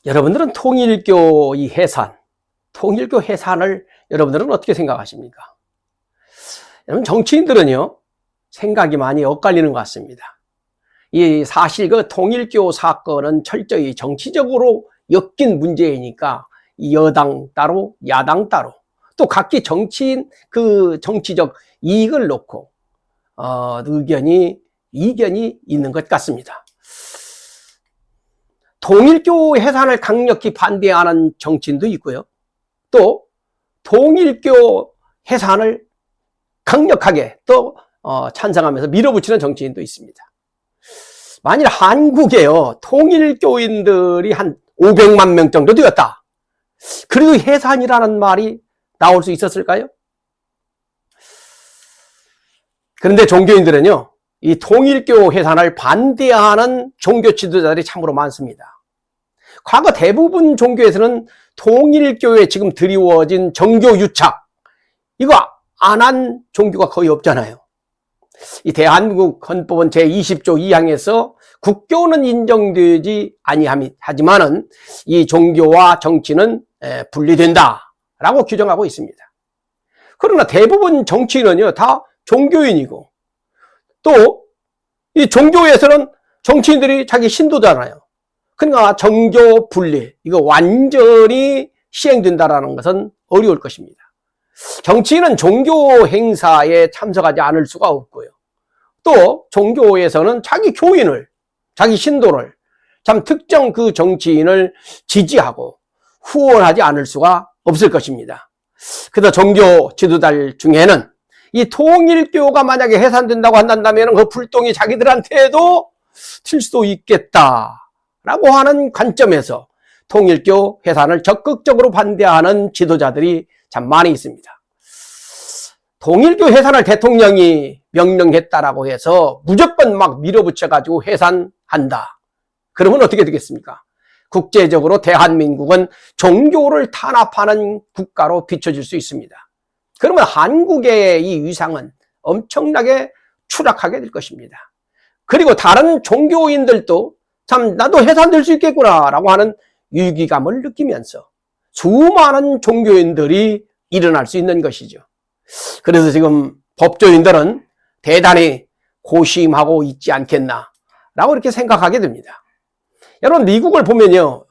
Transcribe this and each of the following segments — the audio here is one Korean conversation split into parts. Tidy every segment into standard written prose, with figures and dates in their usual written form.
여러분들은 통일교 이 해산, 통일교 해산을 여러분들은 어떻게 생각하십니까? 여러분, 정치인들은요, 생각이 많이 엇갈리는 것 같습니다. 이 사실 그 통일교 사건은 철저히 정치적으로 엮인 문제이니까 여당 따로 야당 따로 또 각기 정치인 그 정치적 이익을 놓고 이견이 있는 것 같습니다. 통일교 해산을 강력히 반대하는 정치인도 있고요. 또 통일교 해산을 강력하게 또 찬성하면서 밀어붙이는 정치인도 있습니다. 만일 한국에요, 통일교인들이 한 500만 명 정도 되었다. 그래도 해산이라는 말이 나올 수 있었을까요? 그런데 종교인들은요, 이 통일교 해산을 반대하는 종교 지도자들이 참으로 많습니다. 과거 대부분 종교에서는 통일교에 지금 드리워진 정교 유착, 이거 안 한 종교가 거의 없잖아요. 이 대한민국 헌법은 제20조 2항에서 국교는 인정되지 아니하지만은 이 종교와 정치는 분리된다라고 규정하고 있습니다. 그러나 대부분 정치인은요, 다 종교인이고 또 이 종교에서는 정치인들이 자기 신도잖아요. 그러니까 정교 분리, 이거 완전히 시행된다라는 것은 어려울 것입니다. 정치인은 종교 행사에 참석하지 않을 수가 없고요. 또 종교에서는 자기 교인을, 자기 신도를, 참 특정 그 정치인을 지지하고 후원하지 않을 수가 없을 것입니다. 그래서 종교 지도자들 중에는 이 통일교가 만약에 해산된다고 한다면 그 불똥이 자기들한테도 튈 수도 있겠다라고 하는 관점에서 통일교 해산을 적극적으로 반대하는 지도자들이 참 많이 있습니다. 통일교 해산을 대통령이 명령했다라고 해서 무조건 막 밀어붙여가지고 해산한다. 그러면 어떻게 되겠습니까? 국제적으로 대한민국은 종교를 탄압하는 국가로 비춰질 수 있습니다. 그러면 한국의 이 위상은 엄청나게 추락하게 될 것입니다. 그리고 다른 종교인들도 참 나도 해산될 수 있겠구나 라고 하는 위기감을 느끼면서 수많은 종교인들이 일어날 수 있는 것이죠. 그래서 지금 법조인들은 대단히 고심하고 있지 않겠나 라고 이렇게 생각하게 됩니다. 여러분, 미국을 보면요,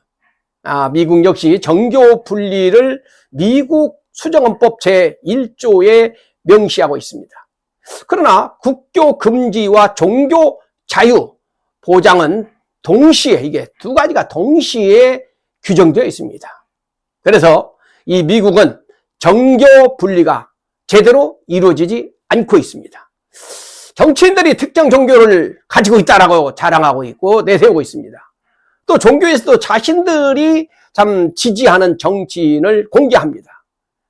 미국 역시 정교 분리를 미국 수정헌법 제1조에 명시하고 있습니다. 그러나 국교 금지와 종교 자유 보장은 동시에, 이게 두 가지가 동시에 규정되어 있습니다. 그래서 이 미국은 정교 분리가 제대로 이루어지지 않고 있습니다. 정치인들이 특정 종교를 가지고 있다라고 자랑하고 있고 내세우고 있습니다. 또 종교에서도 자신들이 참 지지하는 정치인을 공개합니다.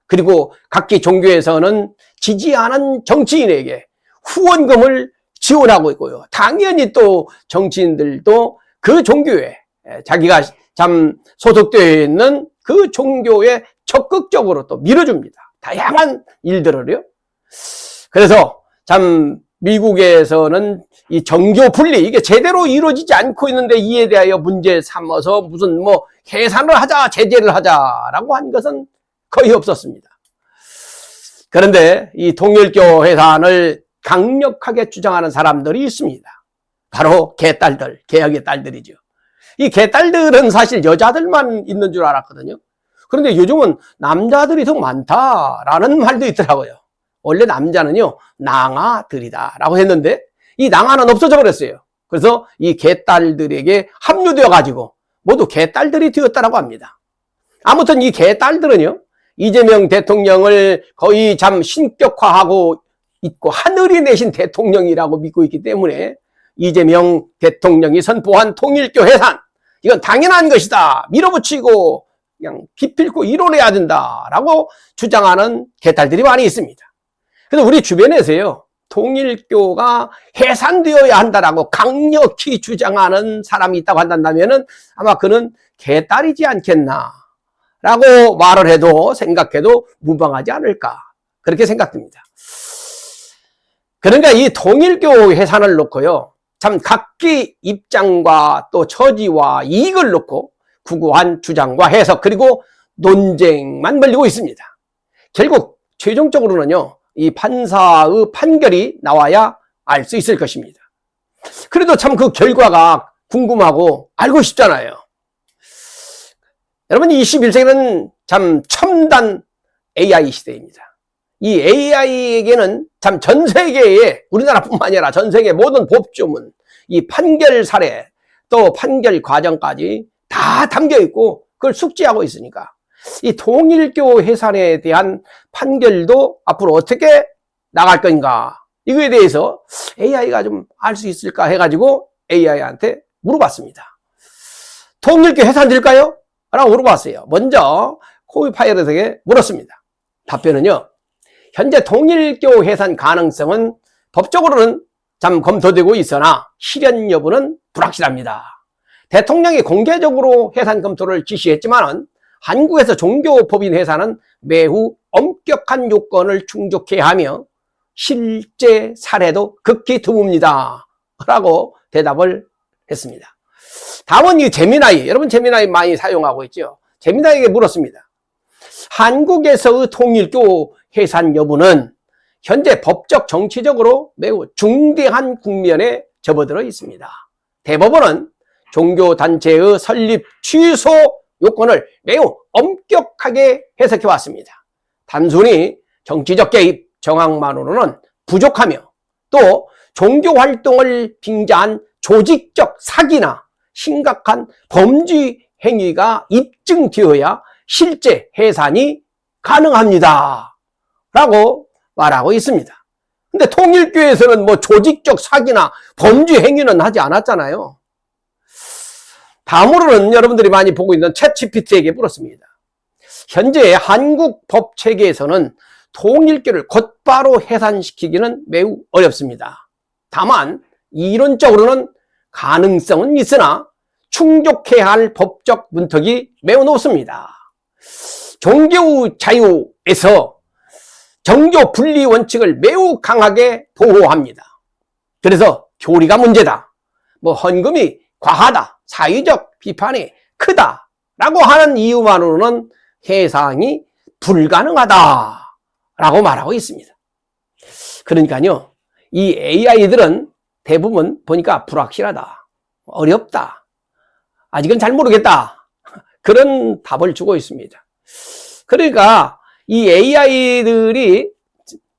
그리고 각기 종교에서는 지지하는 정치인에게 후원금을 지원하고 있고요. 당연히 또 정치인들도 그 종교에 자기가 참 소속되어 있는 그 종교에 적극적으로 또 밀어줍니다. 다양한 일들을요. 그래서 참 미국에서는 이 정교 분리, 이게 제대로 이루어지지 않고 있는데 이에 대하여 문제 삼아서 무슨 뭐 해산을 하자, 제재를 하자라고 한 것은 거의 없었습니다. 그런데 이 통일교 해산을 강력하게 주장하는 사람들이 있습니다. 바로 개딸들, 개혁의 딸들이죠. 이 개딸들은 사실 여자들만 있는 줄 알았거든요. 그런데 요즘은 남자들이 더 많다라는 말도 있더라고요. 원래 남자는요, 낭아들이다 라고 했는데 이 낭아는 없어져 버렸어요. 그래서 이 개딸들에게 합류되어 가지고 모두 개딸들이 되었다라고 합니다. 아무튼 이 개딸들은요, 이재명 대통령을 거의 참 신격화하고 있고 하늘이 내신 대통령이라고 믿고 있기 때문에 이재명 대통령이 선포한 통일교 해산, 이건 당연한 것이다, 밀어붙이고 그냥 기필코 이뤄내야 된다라고 주장하는 개딸들이 많이 있습니다. 그래서 우리 주변에서요, 통일교가 해산되어야 한다라고 강력히 주장하는 사람이 있다고 한다면은 아마 그는 개딸이지 않겠나 라고 말을 해도 생각해도 무방하지 않을까, 그렇게 생각됩니다. 그러니까 이 통일교 해산을 놓고요, 참 각기 입장과 또 처지와 이익을 놓고 구구한 주장과 해석 그리고 논쟁만 벌리고 있습니다. 결국 최종적으로는요, 이 판사의 판결이 나와야 알 수 있을 것입니다. 그래도 참 그 결과가 궁금하고 알고 싶잖아요. 여러분, 21세기는 참 첨단 AI 시대입니다. 이 AI에게는 참 전 세계의, 우리나라뿐만 아니라 전 세계 모든 법조문, 이 판결 사례, 또 판결 과정까지 다 담겨 있고 그걸 숙지하고 있으니까 이 통일교 해산에 대한 판결도 앞으로 어떻게 나갈 건가, 이거에 대해서 AI가 좀 알 수 있을까 해가지고 AI한테 물어봤습니다. 통일교 해산될까요? 라고 물어봤어요. 먼저 코파일럿에게 물었습니다. 답변은요, 현재 통일교 해산 가능성은 법적으로는 참 검토되고 있으나 실현 여부는 불확실합니다. 대통령이 공개적으로 해산 검토를 지시했지만은 한국에서 종교법인 해산은 매우 엄격한 요건을 충족해야 하며 실제 사례도 극히 드뭅니다. 라고 대답을 했습니다. 다음은 이 제미나이, 여러분 제미나이 많이 사용하고 있죠. 제미나이에게 물었습니다. 한국에서의 통일교 해산 여부는 현재 법적 정치적으로 매우 중대한 국면에 접어들어 있습니다. 대법원은 종교단체의 설립 취소 요건을 매우 엄격하게 해석해 왔습니다. 단순히 정치적 개입 정황만으로는 부족하며 또 종교활동을 빙자한 조직적 사기나 심각한 범죄 행위가 입증되어야 실제 해산이 가능합니다. 라고 말하고 있습니다. 근데 통일교에서는 뭐 조직적 사기나 범죄 행위는 하지 않았잖아요. 다음으로는 여러분들이 많이 보고 있는 챗GPT에게 물었습니다. 현재 한국 법 체계에서는 통일교를 곧바로 해산시키기는 매우 어렵습니다. 다만 이론적으로는 가능성은 있으나 충족해야 할 법적 문턱이 매우 높습니다. 종교 자유에서 정교 분리 원칙을 매우 강하게 보호합니다. 그래서 교리가 문제다, 뭐 헌금이 과하다, 사회적 비판이 크다 라고 하는 이유만으로는 해산이 불가능하다 라고 말하고 있습니다. 그러니까요, 이 AI들은 대부분 보니까 불확실하다, 어렵다, 아직은 잘 모르겠다, 그런 답을 주고 있습니다. 그러니까 이 AI들이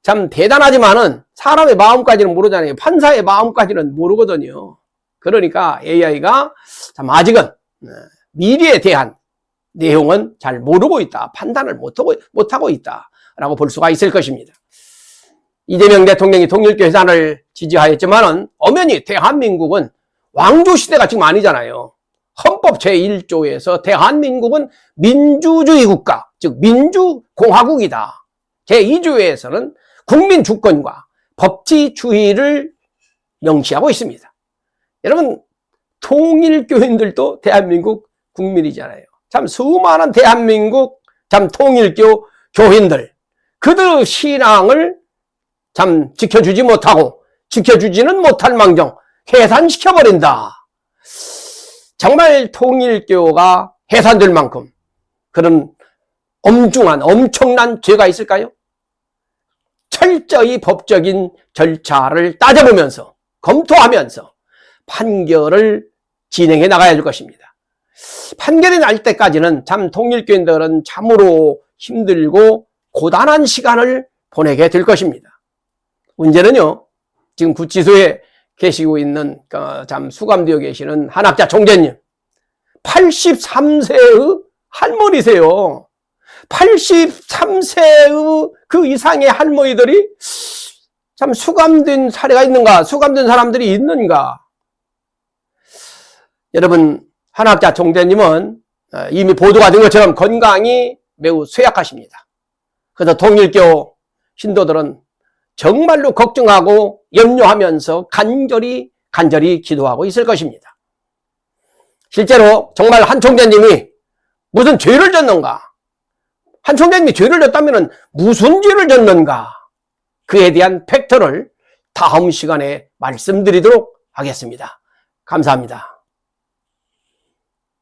참 대단하지만은 사람의 마음까지는 모르잖아요. 판사의 마음까지는 모르거든요. 그러니까 AI가 참 아직은 미래에 대한 내용은 잘 모르고 있다, 판단을 못하고 있다 라고 볼 수가 있을 것입니다. 이재명 대통령이 통일교 해산을 지지하였지만은 엄연히 대한민국은 왕조시대가 지금 아니잖아요. 헌법 제1조에서 대한민국은 민주주의 국가, 즉 민주공화국이다. 제2조에서는 국민주권과 법치주의를 명시하고 있습니다. 여러분, 통일교인들도 대한민국 국민이잖아요. 참 수많은 대한민국 참 통일교 교인들, 그들 신앙을 참 지켜주지 못하고 지켜주지는 못할 망정 해산시켜버린다. 정말 통일교가 해산될 만큼 그런 엄중한 엄청난 죄가 있을까요? 철저히 법적인 절차를 따져보면서 검토하면서 판결을 진행해 나가야 할 것입니다. 판결이 날 때까지는 참 통일교인들은 참으로 힘들고 고단한 시간을 보내게 될 것입니다. 문제는요, 지금 구치소에 계시고 있는 참 수감되어 계시는 한학자 총재님, 83세의 할머니세요. 83세의 그 이상의 할머니들이 참 수감된 사례가 있는가, 수감된 사람들이 있는가. 여러분, 한학자 총재님은 이미 보도가 된 것처럼 건강이 매우 쇠약하십니다. 그래서 통일교 신도들은 정말로 걱정하고 염려하면서 간절히 기도하고 있을 것입니다. 실제로 정말 한 총재님이 무슨 죄를 졌는가, 한 총재님이 죄를 졌다면 무슨 죄를 졌는가, 그에 대한 팩트를 다음 시간에 말씀드리도록 하겠습니다. 하겠습니다. 감사합니다.